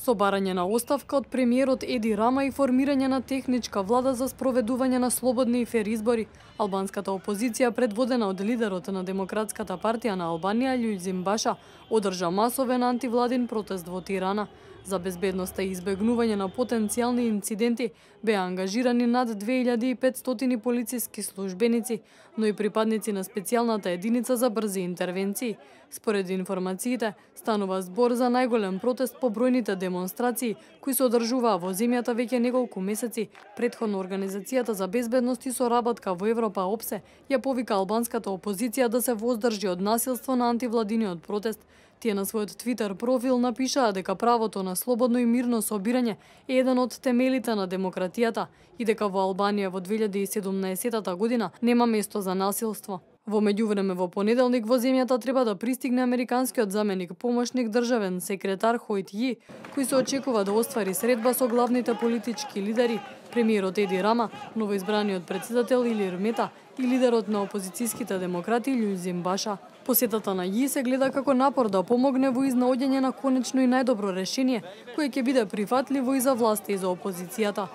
Со барање на оставка од премиерот Еди Рама и формирање на техничка влада за спроведување на слободни и фер избори, албанската опозиција, предводена од лидерот на Демократската партија на Албанија Љулјзим Баша, одржа масовен антивладин протест во Тирана. За безбедноста и избегнување на потенцијални инциденти беа ангажирани над 2500 полициски службеници, но и припадници на специјалната единица за брзи интервенции. Според информациите, станува збор за најголем протест по бројните демонстрации кои се одржуваа во земјата веќе неколку месеци. Претходно Организацијата за безбедност и соработка во Европа ОПСЕ ја повика албанската опозиција да се воздржи од насилство на антивладиниот протест. Тие на својот Твитер профил напишаа дека правото на слободно и мирно собирање е еден од темелите на демократијата и дека во Албанија во 2017 година нема место за насилство. Во меѓувреме во понеделник во земјата треба да пристигне американскиот заменик помошник државен секретар Хојт Ји, кој се очекува да оствари средба со главните политички лидери, премиерот Еди Рама, новоизбраниот председател Илир Мета и лидерот на опозицијските демократи Љулјзим Баша. Посетата на Ји се гледа како напор да помогне во изнаоѓање на конечно и најдобро решение, кое ќе биде прифатливо и за власта и за опозицијата.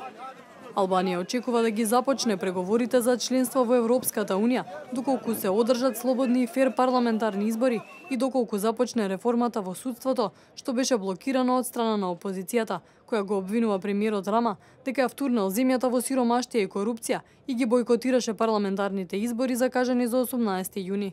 Албанија очекува да ги започне преговорите за членство во Европската Унија, доколку се одржат слободни и фер парламентарни избори и доколку започне реформата во судството, што беше блокирано од страна на опозицијата, која го обвинува премиерот Рама дека ја втурнал земјата во сиромаштија и корупција и ги бойкотираше парламентарните избори закажани за 18 јуни.